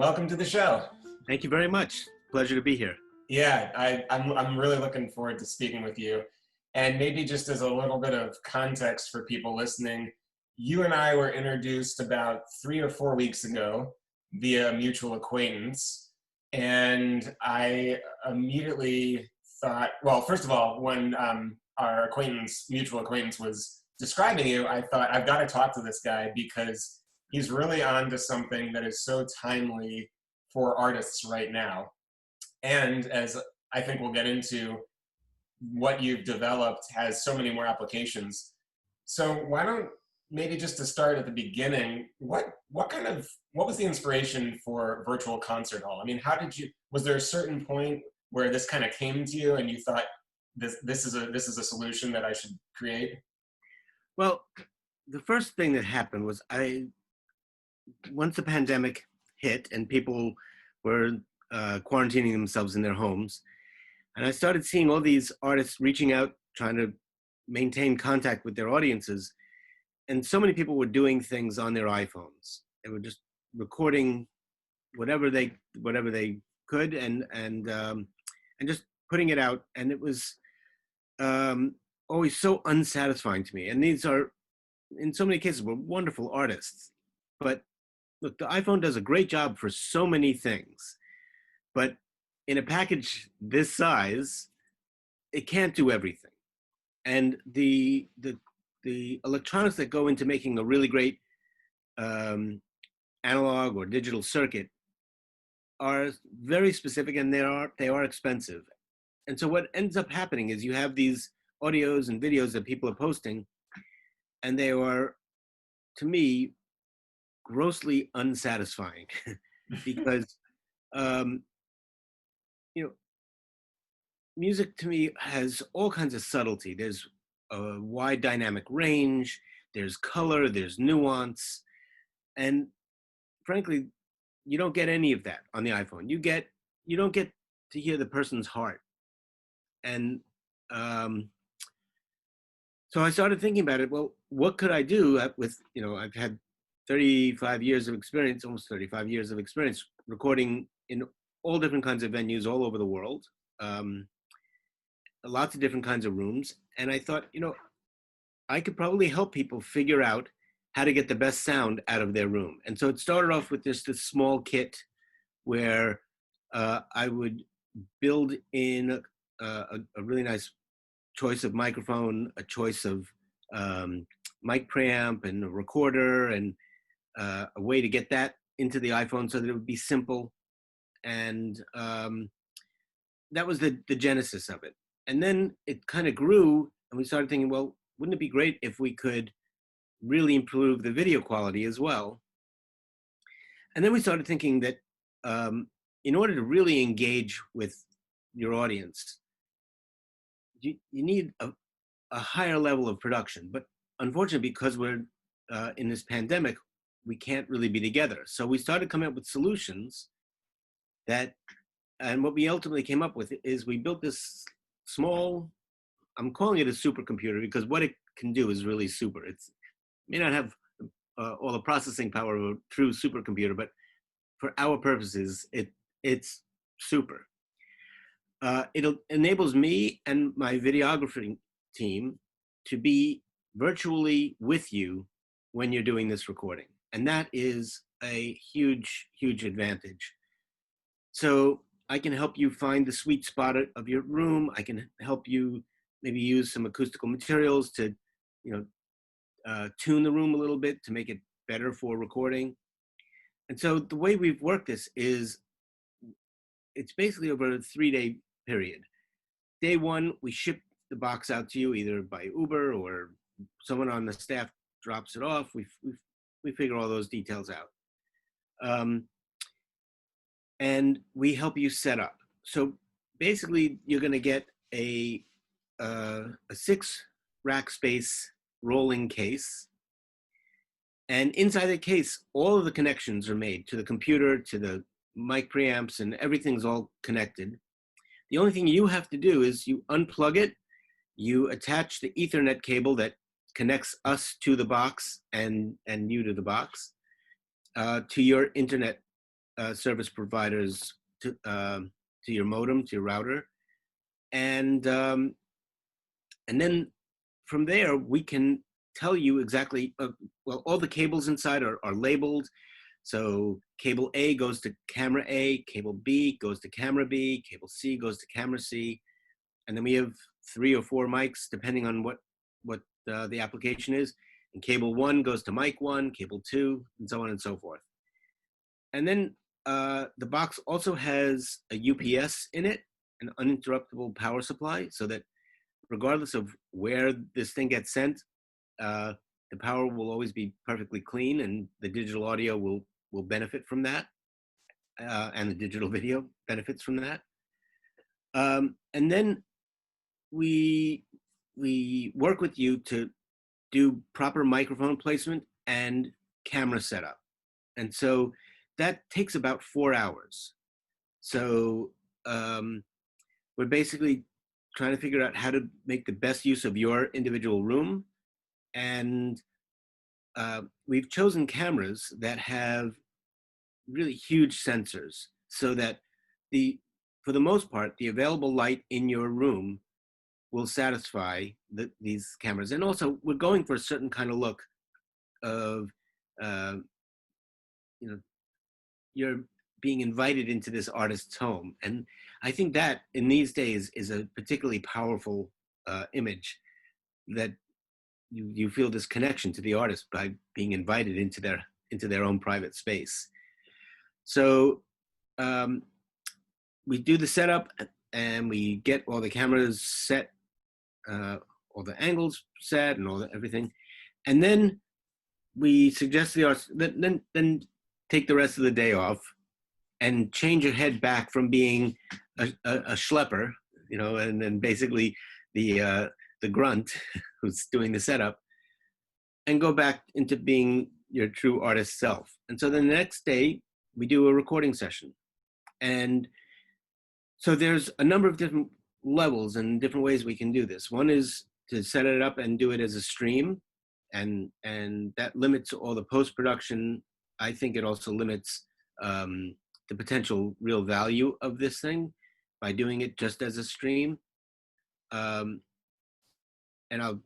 welcome to the show. Thank you very much. Pleasure to be here. Yeah, I'm really looking forward to speaking with you. And maybe just as a little bit of context for people listening, you and I were introduced about 3 or 4 weeks ago via mutual acquaintance. And I immediately thought, well, first of all, when our mutual acquaintance was describing you, I thought, I've got to talk to this guy because he's really on to something that is so timely for artists right now. And as I think we'll get into, what you've developed has so many more applications. So why don't, maybe just to start at the beginning, what was the inspiration for virtual concert hall? I mean, was there a certain point where this kind of came to you and you thought this is a solution that I should create? Well, the first thing that happened was once the pandemic hit and people were quarantining themselves in their homes, and I started seeing all these artists reaching out, trying to maintain contact with their audiences. And so many people were doing things on their iPhones. They were just recording whatever they could and just putting it out. And it was always so unsatisfying to me. And these are, in so many cases, were wonderful artists. But look, the iPhone does a great job for so many things. But in a package this size, it can't do everything. And the electronics that go into making a really great analog or digital circuit are very specific, and they are expensive. And so what ends up happening is you have these audios and videos that people are posting, and they are, to me, grossly unsatisfying because music to me has all kinds of subtlety. There's a wide dynamic range, there's color, there's nuance, and frankly, you don't get any of that on the iPhone. You don't get to hear the person's heart. And so I started thinking about it. Well, what could I do with, I've had 35 years of experience, almost 35 years of experience recording in all different kinds of venues all over the world. Lots of different kinds of rooms. And I thought, I could probably help people figure out how to get the best sound out of their room. And so it started off with just this small kit where I would build in a really nice choice of microphone, a choice of mic preamp and a recorder, and a way to get that into the iPhone so that it would be simple. And that was the genesis of it. And then it kind of grew, and we started thinking, well, wouldn't it be great if we could really improve the video quality as well? And then we started thinking that in order to really engage with your audience, you need a higher level of production. But unfortunately, because we're in this pandemic, we can't really be together. So we started coming up with solutions and what we ultimately came up with is we built this small, I'm calling it a supercomputer because what it can do is really super. It may not have all the processing power of a true supercomputer, but for our purposes, it's super. It enables me and my videography team to be virtually with you when you're doing this recording. And that is a huge, huge advantage. So I can help you find the sweet spot of your room. I can help you maybe use some acoustical materials to, tune the room a little bit to make it better for recording. And so the way we've worked this is it's basically over a 3-day period. Day one, we ship the box out to you either by Uber or someone on the staff drops it off. We figure all those details out. And we help you set up. So basically, you're going to get a 6-rack space rolling case. And inside the case, all of the connections are made to the computer, to the mic preamps, and everything's all connected. The only thing you have to do is you unplug it, you attach the Ethernet cable that connects us to the box and you to the box, to your internet service providers to your modem, to your router, and then from there we can tell you exactly. Well, all the cables inside are labeled. So cable A goes to camera A, cable B goes to camera B, cable C goes to camera C, and then we have 3 or 4 mics depending on what the application is. And cable 1 goes to mic 1, cable 2, and so on and so forth. And then the box also has a UPS in it, an uninterruptible power supply, so that regardless of where this thing gets sent, the power will always be perfectly clean, and the digital audio will benefit from that, and the digital video benefits from that. And then we work with you to do proper microphone placement and camera setup, and so that takes about 4 hours. So we're basically trying to figure out how to make the best use of your individual room, and we've chosen cameras that have really huge sensors, so that for the most part, the available light in your room will satisfy these cameras. And also, we're going for a certain kind of look of, uh, you know, you're being invited into this artist's home. And I think that in these days is a particularly powerful image, that you feel this connection to the artist by being invited into their own private space. So we do the setup, and we get all the cameras set, all the angles set, and everything, and then we suggest the artist then take the rest of the day off and change your head back from being a schlepper, and then basically the grunt who's doing the setup, and go back into being your true artist self. And so then the next day we do a recording session. And so there's a number of different levels and different ways we can do this. One is to set it up and do it as a stream, and that limits all the post-production. I think it also limits the potential real value of this thing by doing it just as a stream. And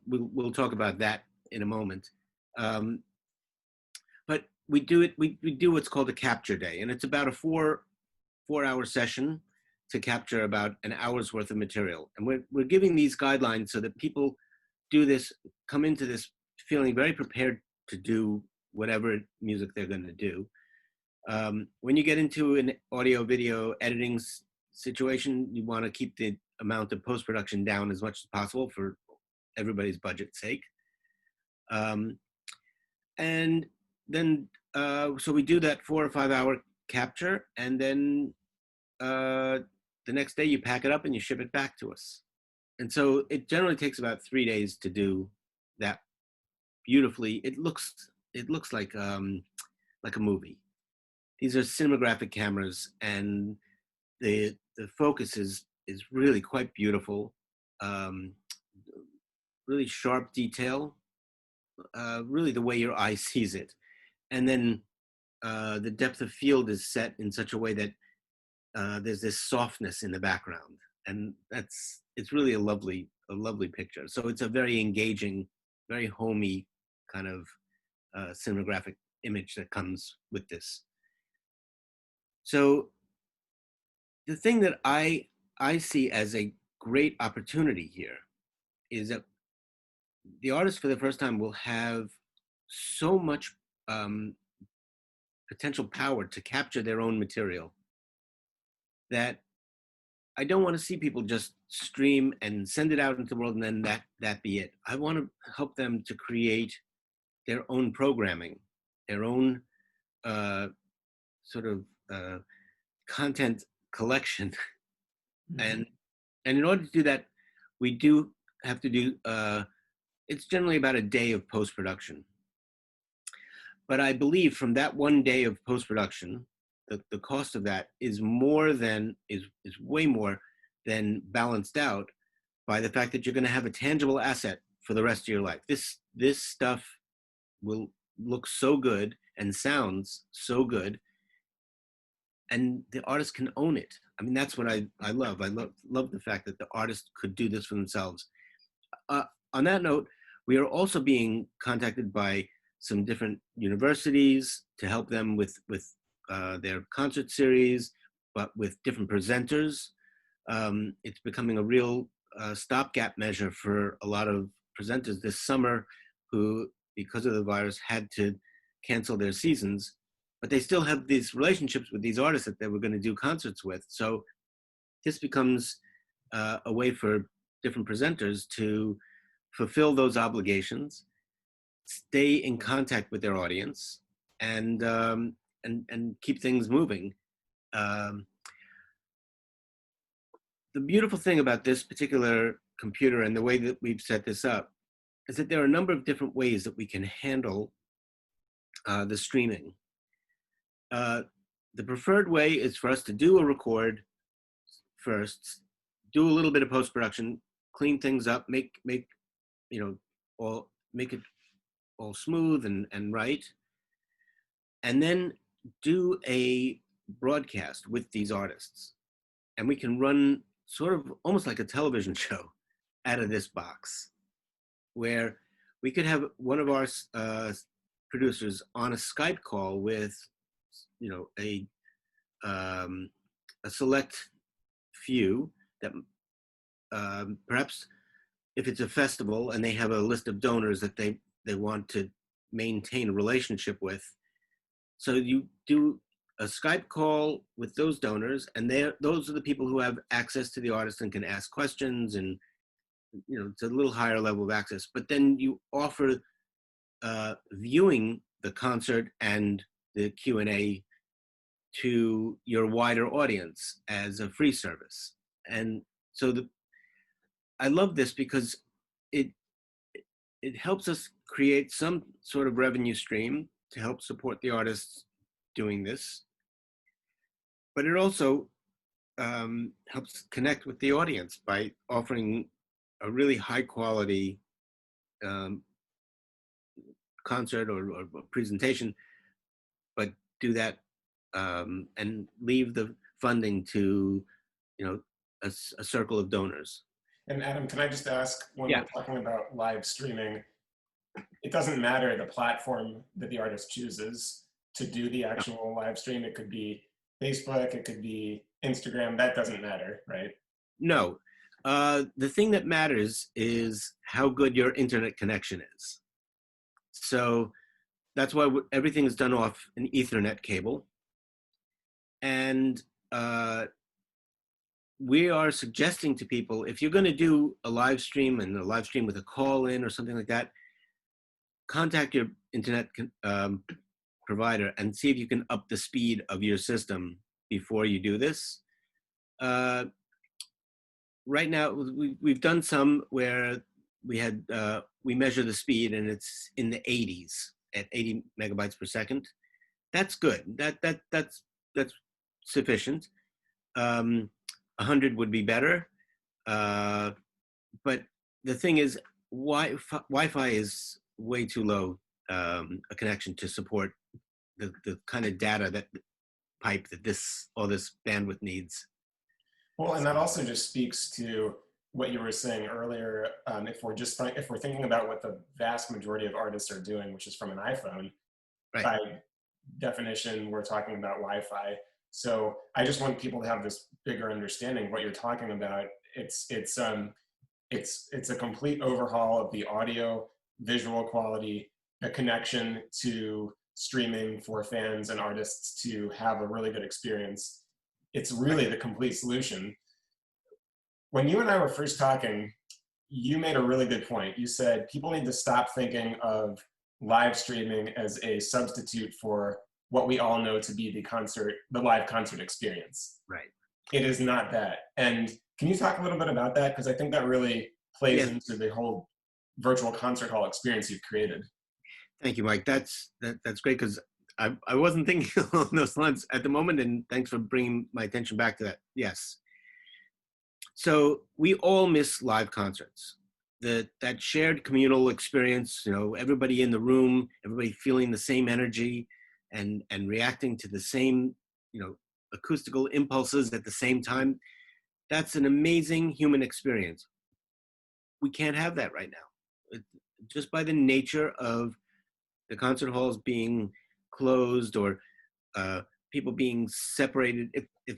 we'll talk about that in a moment. But we do what's called a capture day, and it's about a 4-hour session to capture about an hour's worth of material. And we're giving these guidelines so that people come into this feeling very prepared to do whatever music they're going to do. When you get into an audio video editing situation, you want to keep the amount of post-production down as much as possible for everybody's budget's sake. And then, so we do that 4 or 5 hour capture, and then the next day you pack it up and you ship it back to us. And so it generally takes about 3 days to do that beautifully. It looks like a movie. These are cinematographic cameras, and the focus is really quite beautiful. Really sharp detail, really the way your eye sees it. And then the depth of field is set in such a way that there's this softness in the background, and it's really a lovely picture. So it's a very engaging, very homey kind of cinematographic image that comes with this. So the thing that I see as a great opportunity here is that the artist for the first time will have so much potential power to capture their own material that I don't want to see people just stream and send it out into the world and then that be it. I want to help them to create their own programming, their own sort of content collection. Mm-hmm. And in order to do that, we do have to do, it's generally about a day of post-production. But I believe from that one day of post-production, the cost of that is way more than balanced out by the fact that you're going to have a tangible asset for the rest of your life. This stuff will look so good and sounds so good and the artist can own it. I mean, that's what I love. I love the fact that the artist could do this for themselves. Uh, on that note, we are also being contacted by some different universities to help them with their concert series, but with different presenters. It's becoming a real stopgap measure for a lot of presenters this summer who, because of the virus, had to cancel their seasons, but they still have these relationships with these artists that they were going to do concerts with. So this becomes a way for different presenters to fulfill those obligations, stay in contact with their audience, and and keep things moving. Um, the beautiful thing about this particular computer and the way that we've set this up is that there are a number of different ways that we can handle the streaming. Uh, the preferred way is for us to do a record first, do a little bit of post production, clean things up, make you know all make it all smooth and right, and then do a broadcast with these artists, and we can run sort of almost like a television show out of this box, where we could have one of our producers on a Skype call with, you know, a select few that perhaps if it's a festival and they have a list of donors that they want to maintain a relationship with. So you do a Skype call with those donors, and those are the people who have access to the artist and can ask questions, and you know it's a little higher level of access. But then you offer viewing the concert and the Q&A to your wider audience as a free service. And so I love this because it it helps us create some sort of revenue stream to help support the artists doing this, but it also helps connect with the audience by offering a really high quality um, concert or presentation, but do that and leave the funding to, you know, a circle of donors. And Adam, can I just ask, when Yeah. we're talking about live streaming, it doesn't matter the platform that the artist chooses to do the actual live stream. It could be Facebook, it could be Instagram. That doesn't matter, right? No. The thing that matters is how good your internet connection is. So that's why everything is done off an Ethernet cable. And we are suggesting to people, if you're going to do a live stream and a live stream with a call in or something like that, contact your internet provider and see if you can up the speed of your system before you do this. Right now, we've done some where we measure the speed and it's in the 80s at 80 megabytes per second. That's good. That's sufficient. 100 would be better. But the thing is, Wi-Fi is way too low a connection to support the kind of data that pipe that all this bandwidth needs. Well, and that also just speaks to what you were saying earlier. If we're thinking about what the vast majority of artists are doing, which is from an iPhone, Right. by definition, we're talking about Wi-Fi. So I just want people to have this bigger understanding of what you're talking about. It's a complete overhaul of the audio, visual quality, the connection to streaming for fans and artists to have a really good experience. It's really the complete solution. When you and I were first talking, you made a really good point. You said people need to stop thinking of live streaming as a substitute for what we all know to be the live concert experience. Right. It is not that. And can you talk a little bit about that? Because I think that really plays into the whole virtual concert hall experience you've created. Thank you, Mike. That's great, because I wasn't thinking along those lines at the moment, and thanks for bringing my attention back to that. Yes. So we all miss live concerts. That shared communal experience, you know, everybody in the room, everybody feeling the same energy and reacting to the same, you know, acoustical impulses at the same time. That's an amazing human experience. We can't have that right now. Just by the nature of the concert halls being closed, or people being separated, if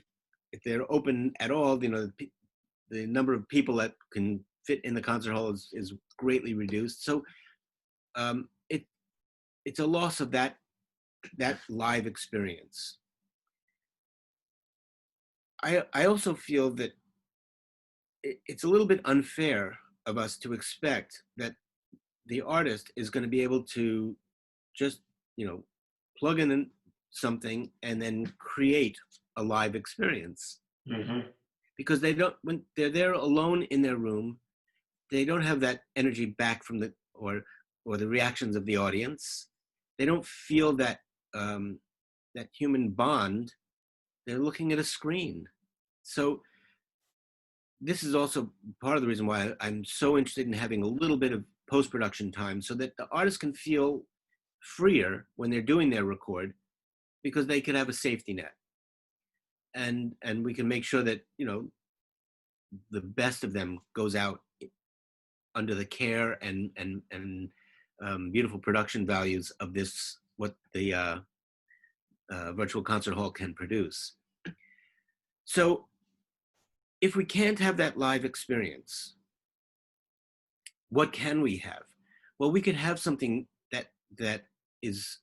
they're open at all, the number of people that can fit in the concert hall is greatly reduced. So um, it it's a loss of that live experience. I also feel that it's a little bit unfair of us to expect that the artist is going to be able to just, plug in something and then create a live experience, Hmm. because they don't, when they're there alone in their room, they don't have that energy back from or the reactions of the audience. They don't feel that human bond. They're looking at a screen. So this is also part of the reason why I'm so interested in having a little bit of post-production time, so that the artist can feel freer when they're doing their record, because they can have a safety net, and we can make sure that the best of them goes out under the care and beautiful production values of this, what the virtual concert hall can produce. So if we can't have that live experience, what can we have? Well, we could have something that is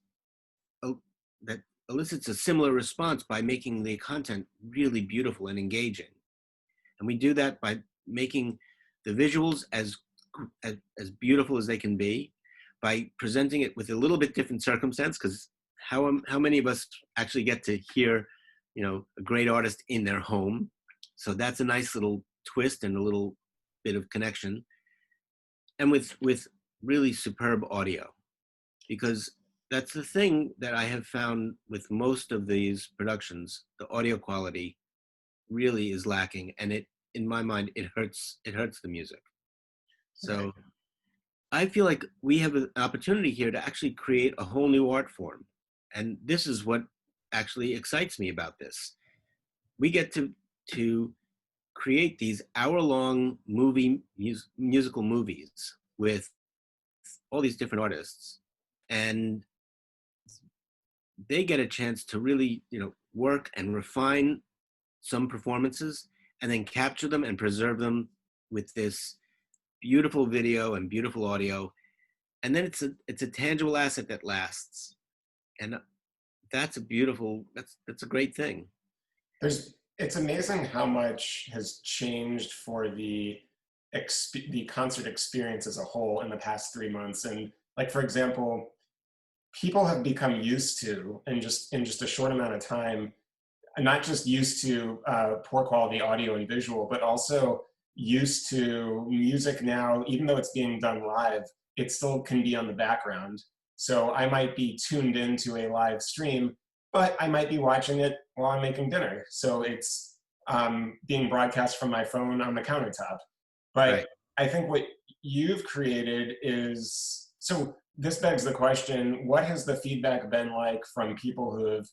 that elicits a similar response by making the content really beautiful and engaging. And we do that by making the visuals as beautiful as they can be, by presenting it with a little bit different circumstance, because how many of us actually get to hear a great artist in their home? So that's a nice little twist and a little bit of connection, and with really superb audio, because that's the thing that I have found with most of these productions. The audio quality really is lacking, and in my mind, it hurts the music. So I feel like we have an opportunity here to actually create a whole new art form. And this is what actually excites me about this. We get to create these hour-long musical movies with all these different artists, and they get a chance to really, work and refine some performances, and then capture them and preserve them with this beautiful video and beautiful audio. And then it's a tangible asset that lasts. And that's a great thing. It's amazing how much has changed for the concert experience as a whole in the past 3 months. And like, for example, people have become used to, in just a short amount of time, not just used to poor quality audio and visual, but also used to music now, even though it's being done live, it still can be on the background. So I might be tuned into a live stream, but I might be watching it while I'm making dinner. So it's being broadcast from my phone on the countertop. But Right. I think what you've created is, so this begs the question, what has the feedback been like from people who have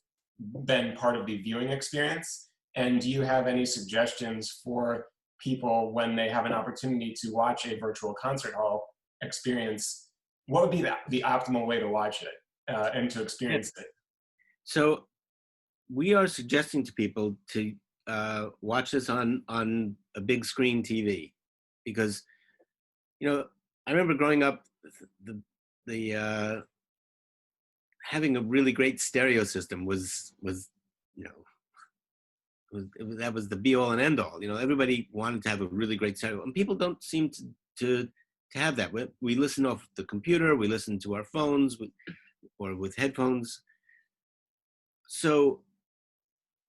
been part of the viewing experience? And do you have any suggestions for people when they have an opportunity to watch a virtual concert hall experience? What would be the optimal way to watch it and to Yeah. experience it? So we are suggesting to people to watch this on a big screen TV, because I remember growing up, the having a really great stereo system was you know that was the be all and end all. Everybody wanted to have a really great stereo, and people don't seem to have that. We listen off the computer, we listen to our phones or with headphones. So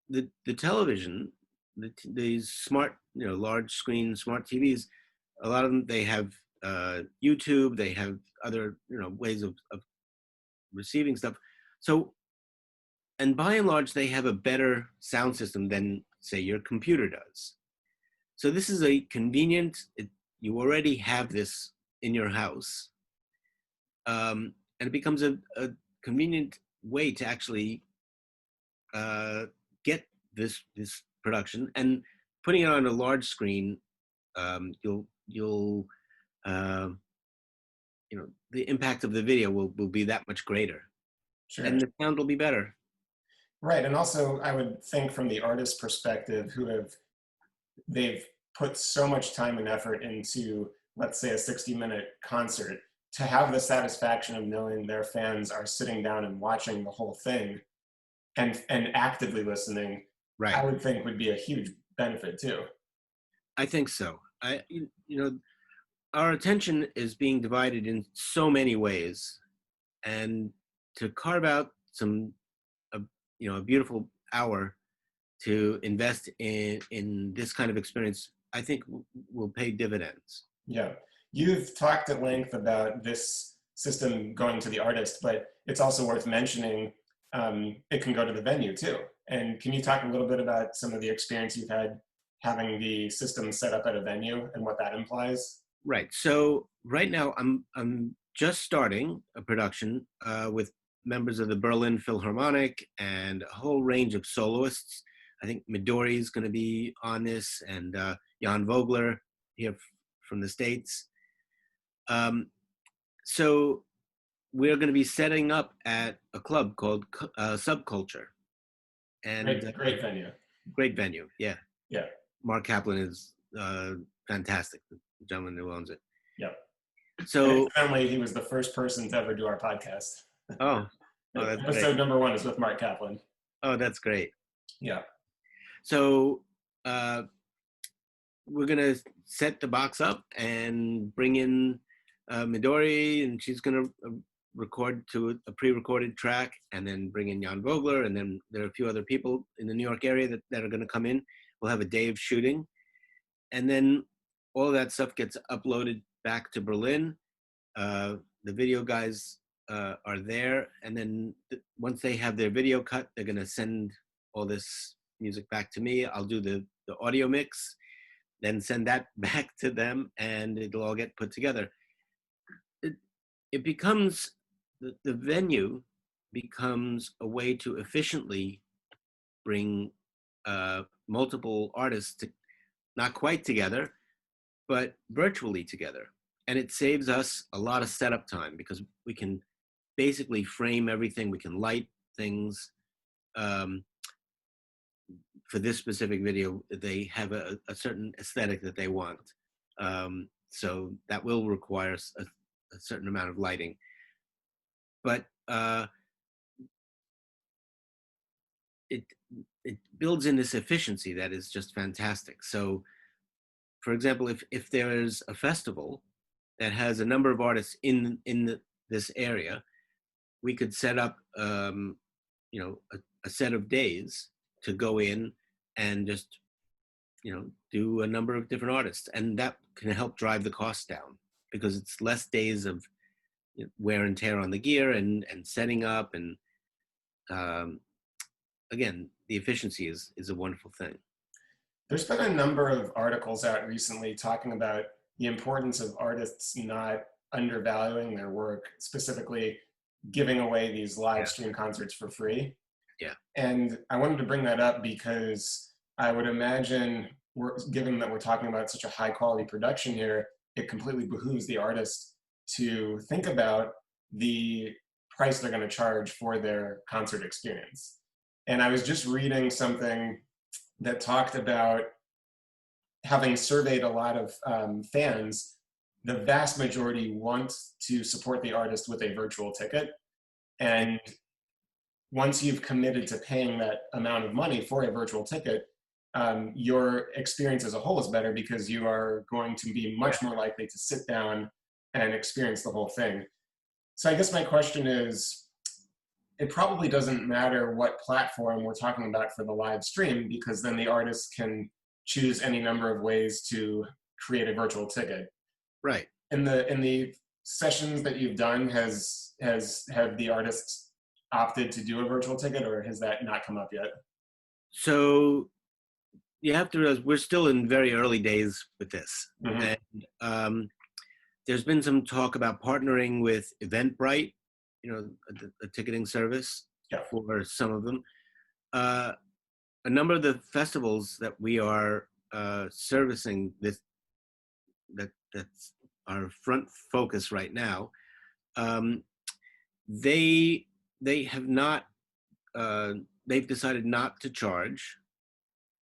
the television, these smart, large screen smart TVs, a lot of them, they have YouTube, they have other ways of receiving stuff. So, and by and large, they have a better sound system than, say, your computer does. So this is a convenient, you already have this in your house. And it becomes a convenient way to actually get this production and putting it on a large screen. You'll uh, the impact of the video will be that much greater, Sure. and the sound will be better. Right. And also, I would think from the artist perspective, they've put so much time and effort into, let's say, a 60-minute concert, to have the satisfaction of knowing their fans are sitting down and watching the whole thing and actively listening, Right. I would think would be a huge benefit too. I think so. Our attention is being divided in so many ways, and to carve out a, a beautiful hour to invest in this kind of experience, I think will pay dividends. Yeah. You've talked at length about this system going to the artist, but it's also worth mentioning it can go to the venue too. And can you talk a little bit about some of the experience you've had having the system set up at a venue and what that implies? Right. So right now I'm just starting a production with members of the Berlin Philharmonic and a whole range of soloists. I think Midori is going to be on this, and Jan Vogler here from the States. So we're going to be setting up at a club called Subculture, and Great venue. great venue. Yeah, Yeah. Mark Kaplan is fantastic, the gentleman who owns it. Yeah. So apparently he was the first person to ever do our podcast. Oh, that's Episode great. #1 is with Mark Kaplan. Oh, that's great. Yeah. So we're gonna set the box up and bring in Midori, and she's gonna record to a pre-recorded track, and then bring in Jan Vogler, and then there are a few other people in the New York area that are gonna come in. We'll have a day of shooting, and then all of that stuff gets uploaded back to Berlin. The video guys are there, and then once they have their video cut, they're gonna send all this music back to me. I'll do the audio mix, then send that back to them, and it'll all get put together. It becomes, the venue becomes a way to efficiently bring multiple artists not quite together, but virtually together. And it saves us a lot of setup time because we can basically frame everything. We can light things. For this specific video, they have a certain aesthetic that they want. So that will require a certain amount of lighting. But it builds in this efficiency that is just fantastic. So, for example, if there's a festival that has a number of artists in this area, we could set up a set of days to go in and just do a number of different artists, and that can help drive the cost down because it's less days of wear and tear on the gear and setting up, and again, the efficiency is a wonderful thing. There's been a number of articles out recently talking about the importance of artists not undervaluing their work, specifically giving away these live stream concerts for free. Yeah. And I wanted to bring that up because I would imagine, given that we're talking about such a high quality production here, it completely behooves the artist to think about the price they're going to charge for their concert experience. And I was just reading something that talked about, having surveyed a lot of fans, the vast majority want to support the artist with a virtual ticket. And once you've committed to paying that amount of money for a virtual ticket, your experience as a whole is better because you are going to be much more likely to sit down and experience the whole thing. So I guess my question is, it probably doesn't matter what platform we're talking about for the live stream, because then the artist can choose any number of ways to create a virtual ticket. Right. In the sessions that you've done, have the artists opted to do a virtual ticket, or has that not come up yet? So you have to realize we're still in very early days with this. Mm-hmm. And there's been some talk about partnering with Eventbrite, a ticketing service for some of them. a number of the festivals that we are servicing that's our front focus right now. Um, they they have not they've decided not to charge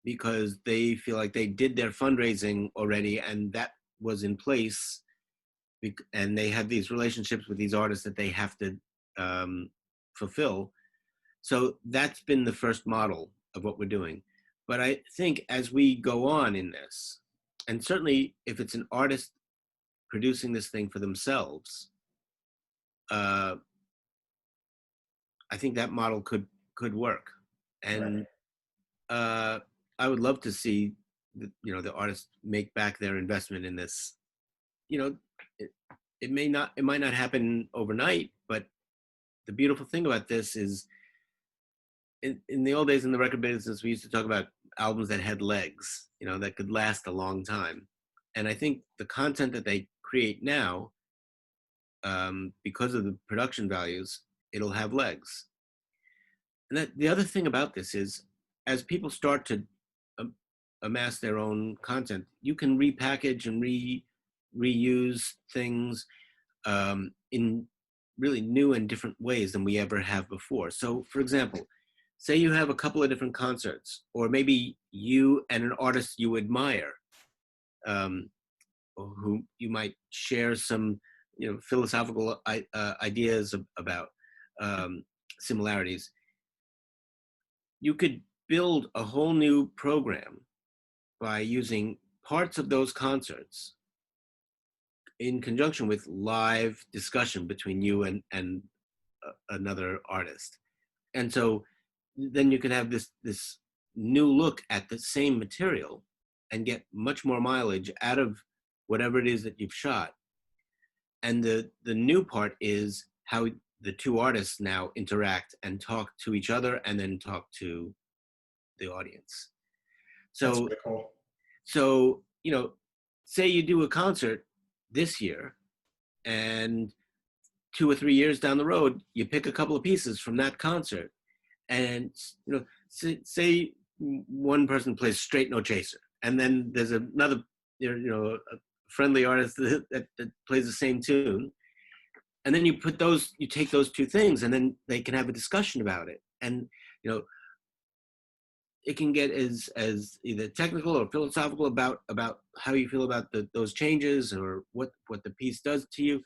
because they feel like they did their fundraising already and that was in place, and they have these relationships with these artists that they have to fulfill. So that's been the first model of what we're doing. But I think as we go on in this, and certainly if it's an artist producing this thing for themselves, uh, I think that model could work. Right. And uh, I would love to see the artists make back their investment in this. You know, it, it might not happen overnight, but the beautiful thing about this is in the old days in the record business, we used to talk about albums that had legs, that could last a long time. And I think the content that they create now, because of the production values, it'll have legs. And the other thing about this is, as people start to um, amass their own content, you can repackage and reuse things in really new and different ways than we ever have before. So, for example, say you have a couple of different concerts, or maybe you and an artist you admire, um, or who you might share some, philosophical ideas about, similarities. You could build a whole new program by using parts of those concerts in conjunction with live discussion between you and another artist. And so then you can have this new look at the same material and get much more mileage out of whatever it is that you've shot. And the new part is how the two artists now interact and talk to each other and then talk to the audience. That's So really cool. so say you do a concert this year, and 2 or 3 years down the road, you pick a couple of pieces from that concert, and say one person plays Straight No Chaser, and then there's another a friendly artist that plays the same tune, and then you take those two things, and then they can have a discussion about it, and it can get as either technical or philosophical about how you feel about those changes or what the piece does to you.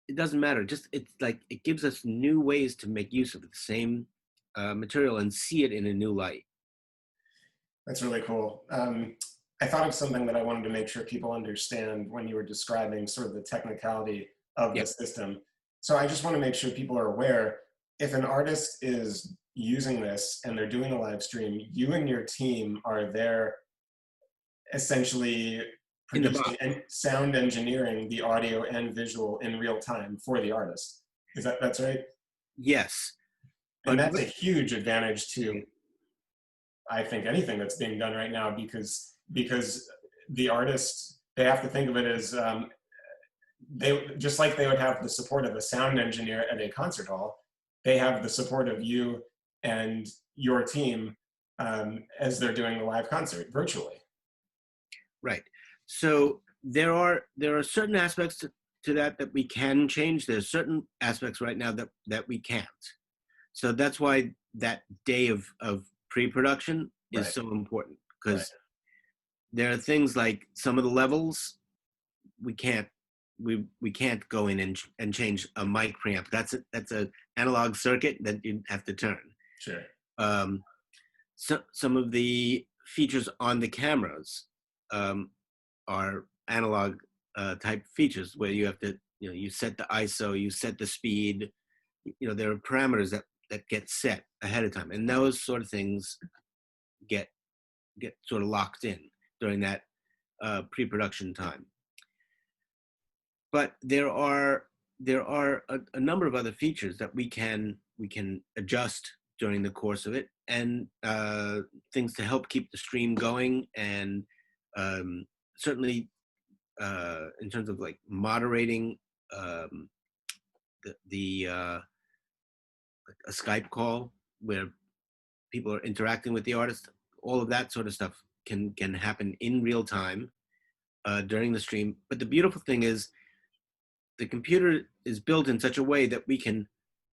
It doesn't matter. Just it's like it gives us new ways to make use of the same material and see it in a new light. That's really cool. I thought of something that I wanted to make sure people understand when you were describing sort of the technicality of Yeah, the system. So I just want to make sure people are aware, if an artist is using this and they're doing a live stream, you and your team are there essentially in the box. producing and sound engineering the audio and visual in real time for the artist. That's right? Yes, And but that's a huge advantage to, I think, anything that's being done right now, because the artist, they have to think of it as they, just like they would have the support of a sound engineer at a concert hall, they have the support of you and your team as they're doing the live concert virtually. right. So there are certain aspects to that we can change. There's certain aspects right now that we can't. So that's why that day of pre-production is Right, so important, right, because there are things like some of the levels we can't we can't go in and change a mic preamp. That's a analog circuit that you have to turn. sure. Um, some of the features on the cameras are analog type features where you have to you set the ISO, you set the speed. There are parameters that get set ahead of time, and those sort of things get sort of locked in during that pre-production time. But there are a number of other features that we can adjust during the course of it, and things to help keep the stream going, and certainly in terms of like moderating um, the a Skype call where people are interacting with the artist. All of that sort of stuff can happen in real time during the stream. But the beautiful thing is the computer is built in such a way that we can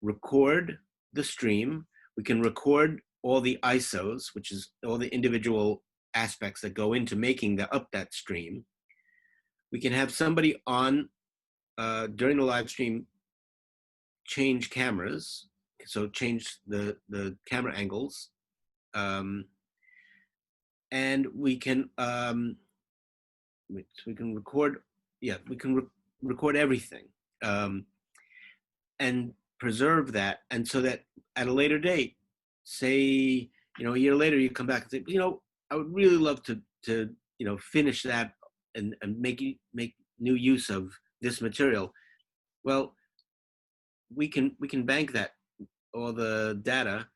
record the stream. We can record all the ISOs, which is all the individual aspects that go into making up that stream. We can have somebody on during the live stream change cameras, so change the camera angles, and we can record. Yeah, we can record everything and preserve that, and so that at a later date, say a year later, you come back and say, I would really love to finish that and make new use of this material. Well, we can bank that, all the data,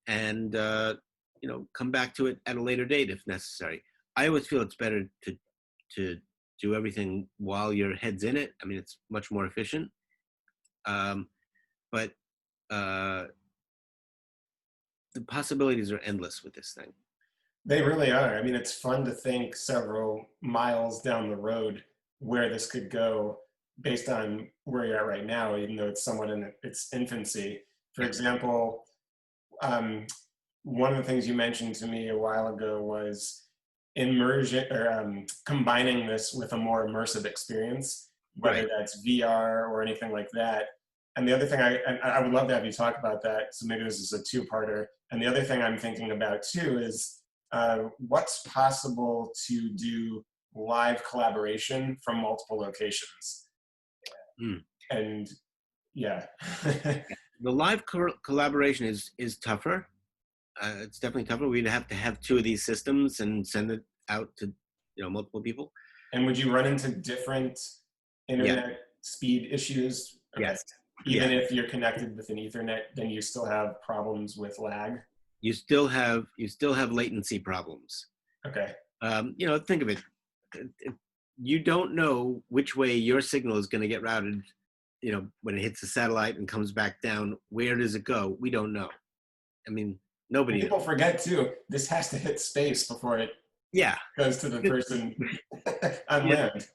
and come back to it at a later date if necessary. I always feel it's better to do everything while your head's in it. I mean, it's much more efficient. But the possibilities are endless with this thing. They really are. I mean, it's fun to think several miles down the road where this could go based on where you're at right now, even though it's somewhat in its infancy. For example, one of the things you mentioned to me a while ago was immersion, or combining this with a more immersive experience, whether Right. that's VR or anything like that. And the other thing I would love to have you talk about that. So maybe this is a two-parter. And the other thing I'm thinking about too is what's possible to do live collaboration from multiple locations. Mm. And yeah. The live collaboration is tougher. It's definitely tougher. We'd have to have two of these systems and send it out to multiple people. And would you run into different internet speed issues? Okay. Yes. Even if you're connected with an Ethernet, then you still have problems with lag. You still have latency problems. Okay. Think of it. You don't know which way your signal is going to get routed. When it hits the satellite and comes back down, where does it go? We don't know. I mean, nobody. People forget too. This has to hit space before it goes to the person on land.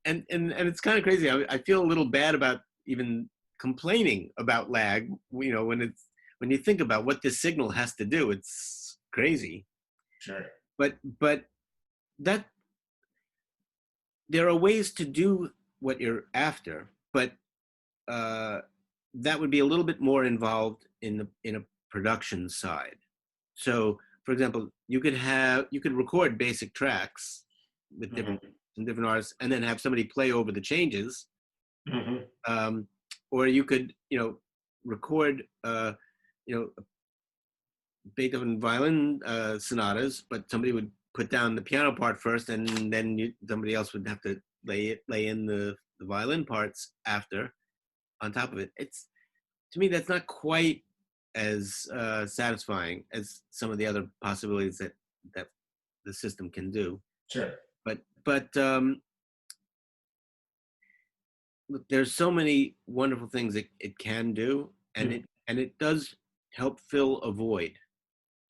And it's kind of crazy. I feel a little bad about even complaining about lag. When you think about what this signal has to do, it's crazy. Sure. But that there are ways to do what you're after, but that would be a little bit more involved in a production side. So, for example, you could record basic tracks with different artists, and then have somebody play over the changes. Or you could record Beethoven violin sonatas, but somebody would put down the piano part first, and then somebody else would have to lay in the violin parts after on top of it. It's, to me, that's not quite as satisfying as some of the other possibilities that the system can do. Sure. But look, there's so many wonderful things it can do, and it does help fill a void,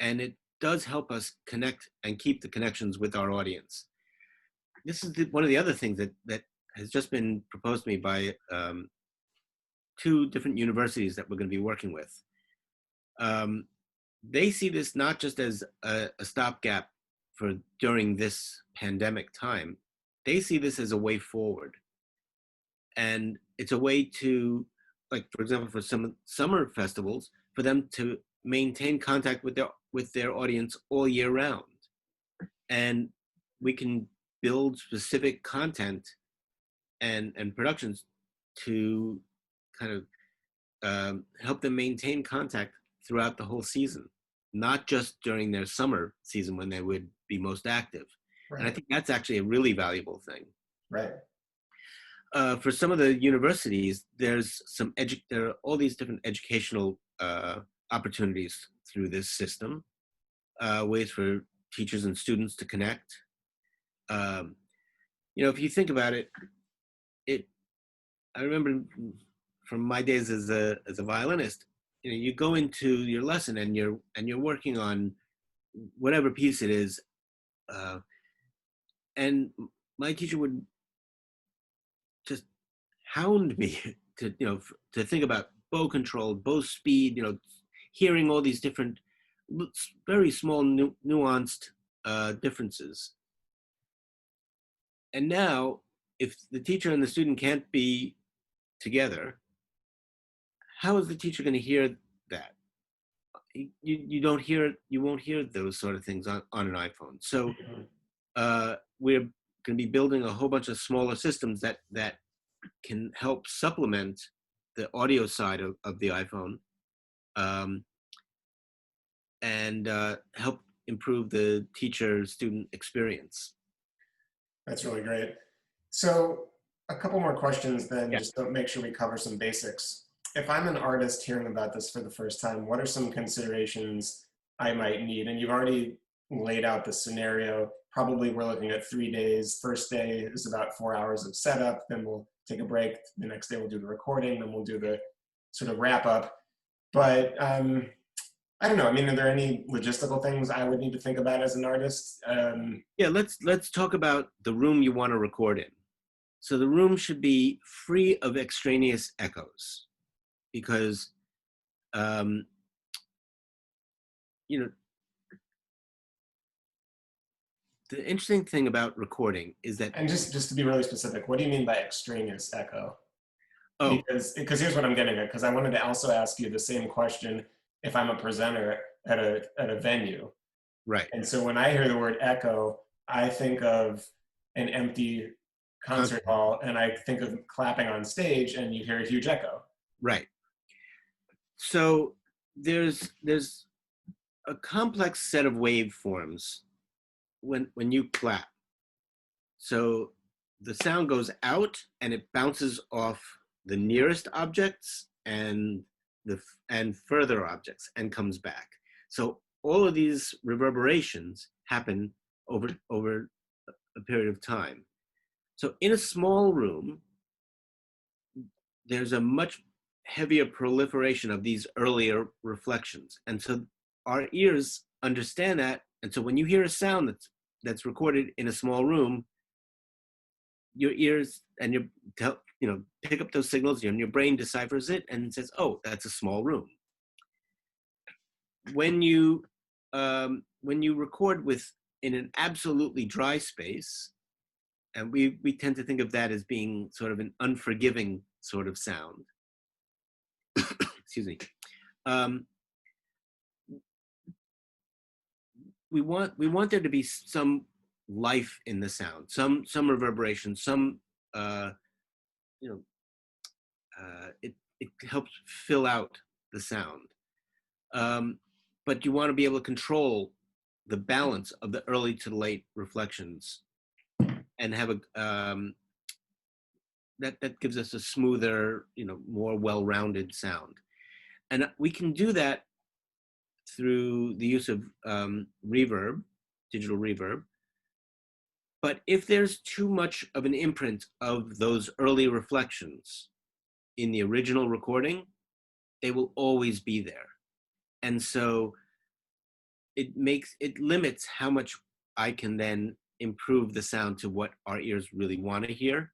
and it does help us connect and keep the connections with our audience. This is one of the other things that has just been proposed to me by two different universities that we're going to be working with. They see this not just as a stopgap for during this pandemic time. They see this as a way forward. And it's a way to, like, for example, for some summer festivals, for them to maintain contact with their audience all year round. And we can build specific content and productions to kind of help them maintain contact throughout the whole season, not just during their summer season when they would be most active. Right. And I think that's actually a really valuable thing. Right. For some of the universities, there's there are all these different educational opportunities through this system, ways for teachers and students to connect. If you think about it, I remember from my days as a violinist, you go into your lesson and you're working on whatever piece it is, uh, and my teacher would just hound me to to think about bow control, bow speed, hearing all these different, very small, nuanced differences. And now, if the teacher and the student can't be together, how is the teacher going to hear that? You don't hear, you won't hear those sort of things on an iPhone. So we're going to be building a whole bunch of smaller systems that can help supplement the audio side of the iPhone, um, and help improve the teacher-student experience. That's really great. So a couple more questions then, Yeah. just to make sure we cover some basics. If I'm an artist hearing about this for the first time, what are some considerations I might need? And you've already laid out the scenario. Probably we're looking at 3 days. First day is about 4 hours of setup. Then we'll take a break. The next day we'll do the recording. Then we'll do the sort of wrap up. But I don't know. I mean, are there any logistical things I would need to think about as an artist? Yeah, let's talk about the room you want to record in. So the room should be free of extraneous echoes, because you know, the interesting thing about recording is that, And just to be really specific, what do you mean by extraneous echo? oh, Because here's what I'm getting at. Because I wanted to also ask you the same question if I'm a presenter at a venue. right, And so when I hear the word echo, I think of an empty concert hall, and I think of clapping on stage, and you hear a huge echo. right. So there's a complex set of waveforms when you clap. So the sound goes out and it bounces off the nearest objects and further objects and comes back. So all of these reverberations happen over a period of time. So in a small room, there's a much heavier proliferation of these earlier reflections. And so our ears understand that. And so when you hear a sound that's recorded in a small room, your ears and pick up those signals, and your brain deciphers it and says, oh, that's a small room. When you record in an absolutely dry space, and we tend to think of that as being sort of an unforgiving sort of sound. Excuse me. We want there to be some life in the sound, some reverberation, some it helps fill out the sound. But you want to be able to control the balance of the early to the late reflections, and have that gives us a smoother, more well-rounded sound. And we can do that through the use of reverb, digital reverb. But if there's too much of an imprint of those early reflections in the original recording, they will always be there. And so it limits how much I can then improve the sound to what our ears really want to hear,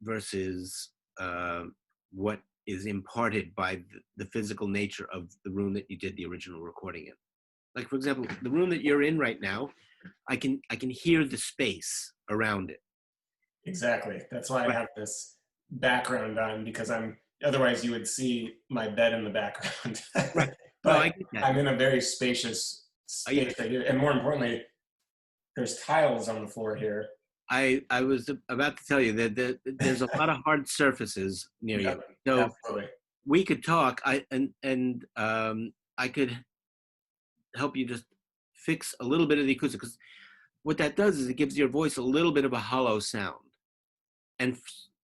versus what is imparted by the physical nature of the room that you did the original recording in. Like, for example, the room that you're in right now, I can hear the space around it. Exactly. That's why I have this background on, because otherwise you would see my bed in the background. Right. But No, I get that. I'm in a very spacious space right here. And more importantly, there's tiles on the floor here. I was about to tell you that there's a lot of hard surfaces near you. So Absolutely. we could talk. I could help you just fix a little bit of the acoustic, because what that does is it gives your voice a little bit of a hollow sound, and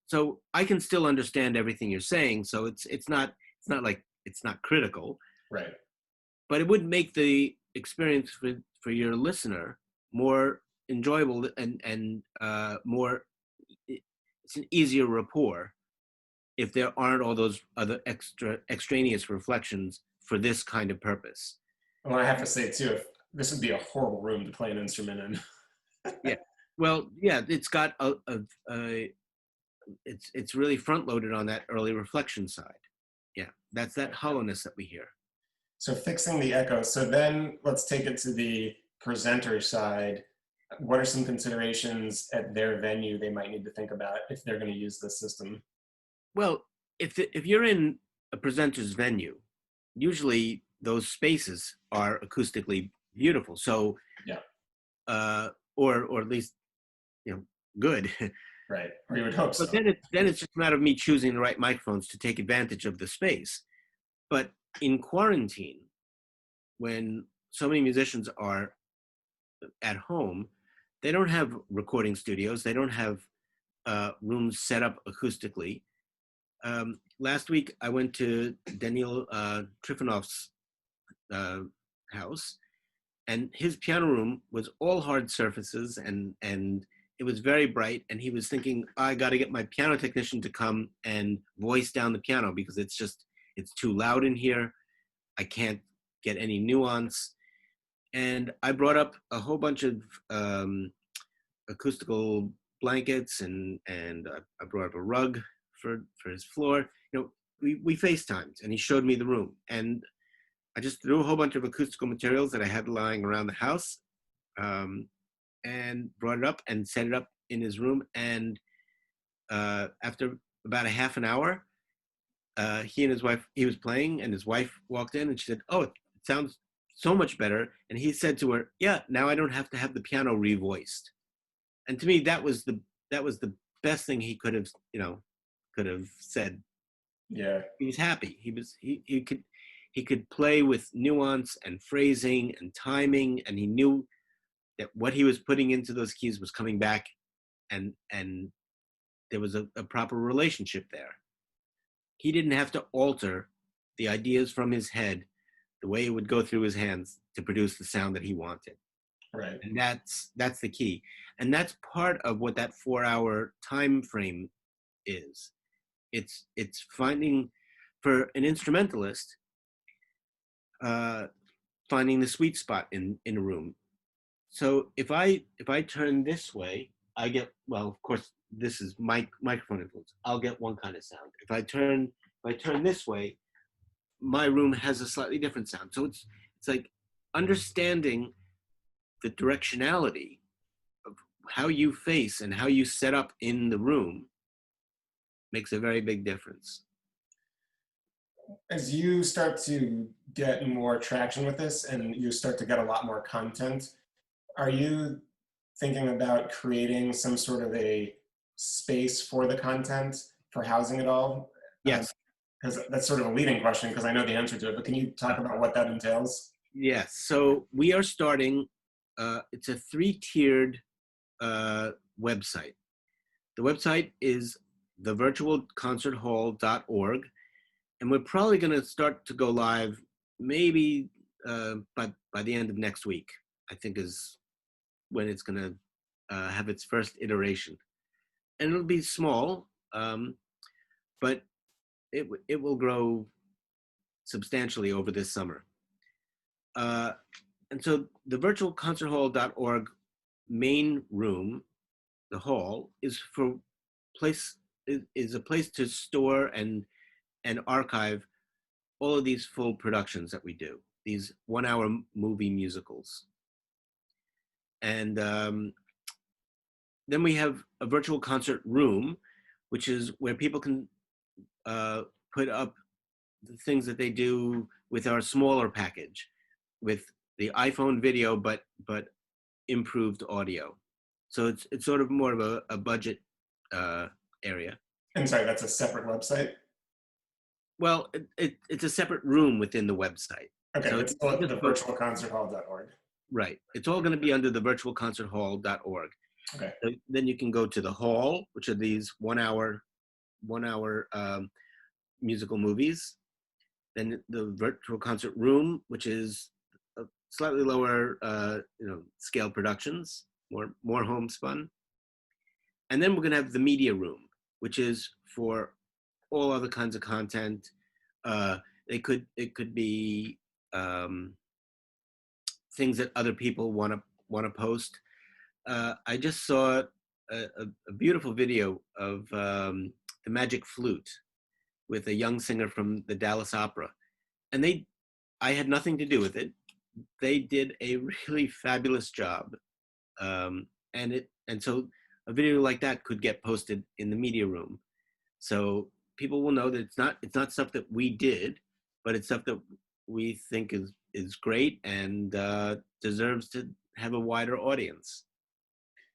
so I can still understand everything you're saying. So it's not like it's not critical, Right. but it would make the experience for your listener more enjoyable and more. It's an easier rapport if there aren't all those other extraneous reflections for this kind of purpose. Well, I have to say too, if this would be a horrible room to play an instrument in. Yeah. Well, yeah, it's got it's really front loaded on that early reflection side. Yeah, that's that hollowness that we hear. So fixing the echo. So then let's take it to the presenter side. What are some considerations at their venue they might need to think about if they're going to use this system? Well, if you're in a presenter's venue, usually those spaces are acoustically beautiful. So, Yeah, or at least good. right. Or you would hope But so. then it's just a matter of me choosing the right microphones to take advantage of the space. But in quarantine, when so many musicians are at home, they don't have recording studios. They don't have rooms set up acoustically. Last week, I went to Daniel Trifonov's house, and his piano room was all hard surfaces, and it was very bright. And he was thinking, I got to get my piano technician to come and voice down the piano because it's too loud in here. I can't get any nuance. And I brought up a whole bunch of acoustical blankets, and I brought up a rug for his floor. We FaceTimed, and he showed me the room, and I just threw a whole bunch of acoustical materials that I had lying around the house, and brought it up and set it up in his room. And after about a half an hour, he and his wife, he was playing, and his wife walked in, and she said, "Oh, it sounds so much better." And he said to her, "Yeah, now I don't have to have the piano revoiced." And to me, that was the best thing he could have said. Yeah, He was happy. He could play with nuance and phrasing and timing, and he knew that what he was putting into those keys was coming back, and there was a proper relationship there. He didn't have to alter the ideas from his head, the way it would go through his hands to produce the sound that he wanted. right. And that's the key. And that's part of what that 4-hour time frame is. It's finding, for an instrumentalist, finding the sweet spot in a room. So if I turn this way, I get, well, of course, this is microphone influence. I'll get one kind of sound. If I turn this way, my room has a slightly different sound. So it's like understanding the directionality of how you face and how you set up in the room makes a very big difference. As you start to get more traction with this and you start to get a lot more content, are you thinking about creating some sort of a space for the content, for housing it all? Yes. Because that's sort of a leading question because I know the answer to it, but can you talk about what that entails? Yes. So we are starting, it's a 3-tiered website. The website is thevirtualconcerthall.org, and we're probably going to start to go live maybe by the end of next week, I think, is when it's going to have its first iteration. And it'll be small, but it will grow substantially over this summer. And so the virtualconcerthall.org main room, the hall, is a place to store and archive all of these full productions that we do, these 1-hour movie musicals. And then we have a virtual concert room, which is where people can put up the things that they do with our smaller package, with the iPhone video, but improved audio. So it's sort of more of a budget area. I'm sorry, that's a separate website? Well, it's a separate room within the website. Okay, So it's still at the virtualconcerthall.org. Right. It's all going to be under the virtualconcerthall.org. Okay. So then you can go to the hall, which are these 1-hour musical movies. Then the virtual concert room, which is a slightly lower scale productions, more homespun. And then we're going to have the media room, which is for all other kinds of content. It could be things that other people want to post. I just saw a beautiful video of the Magic Flute with a young singer from the Dallas Opera, and I had nothing to do with it. They did a really fabulous job, and so a video like that could get posted in the media room, so people will know that it's not stuff that we did, but it's stuff that we think is great and deserves to have a wider audience.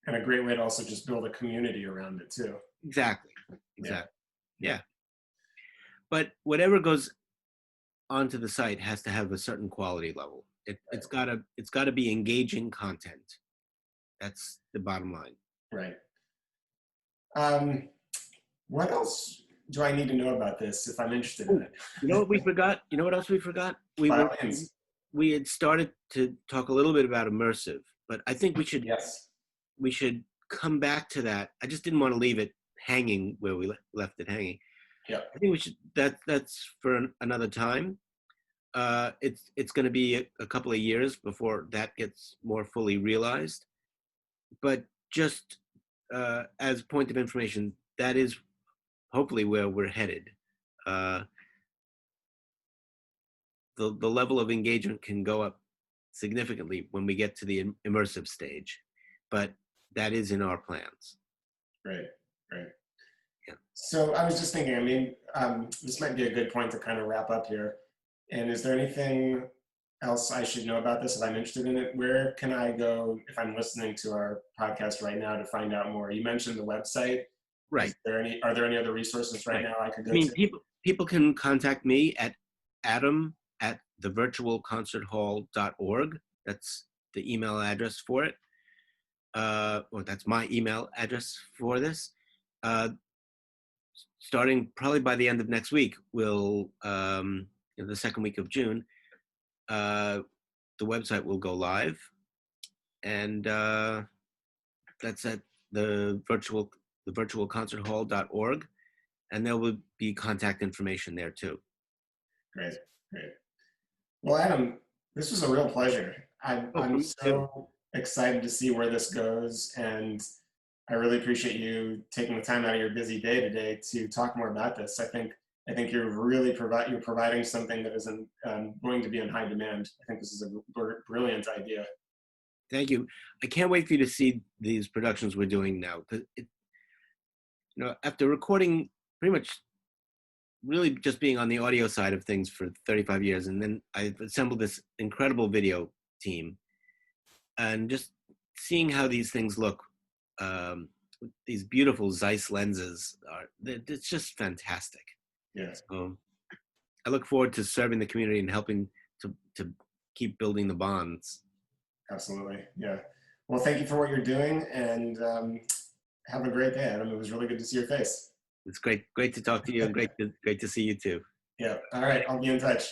And a great way to also just build a community around it too. Exactly. Yeah. But whatever goes onto the site has to have a certain quality level. It's gotta be engaging content. That's the bottom line. Right. What else do I need to know about this if I'm interested in it? You know what we forgot? You know what else we forgot? We had started to talk a little bit about immersive, but I think Yes. we should come back to that. I just didn't want to leave it hanging where we left it hanging. Yeah. I think we should. That's for another time. It's going to be a couple of years before that gets more fully realized. But just as a point of information, that is hopefully where we're headed. The level of engagement can go up significantly when we get to the immersive stage, but that is in our plans. Right. Right. Yeah. So I was just thinking, I mean, this might be a good point to kind of wrap up here. And is there anything else I should know about this if I'm interested in it? Where can I go if I'm listening to our podcast right now to find out more? You mentioned the website. Right. Are there any other resources right now I could go to? People can contact me at adam@thevirtualconcerthall.org. That's the email address for it. Or that's my email address for this. Starting probably by the end of next week, we'll in the second week of June, the website will go live, and that's at the virtualconcerthall.org, and there will be contact information there too. Great. Well, Adam, this was a real pleasure. I'm so excited to see where this goes, and I really appreciate you taking the time out of your busy day today to talk more about this. I think you're really providing something that isn't going to be in high demand. I think this is a brilliant idea. Thank you. I can't wait for you to see these productions we're doing now. After recording pretty much really just being on the audio side of things for 35 years, and then I've assembled this incredible video team, and just seeing how these things look, these beautiful Zeiss lenses it's just fantastic. Yes. So I look forward to serving the community and helping to keep building the bonds. Absolutely. Yeah. Well, thank you for what you're doing, and have a great day, Adam. It was really good to see your face. It's great to talk to you, and great to see you too. Yeah. All right. I'll be in touch.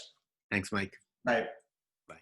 Thanks, Mike. Bye. Bye.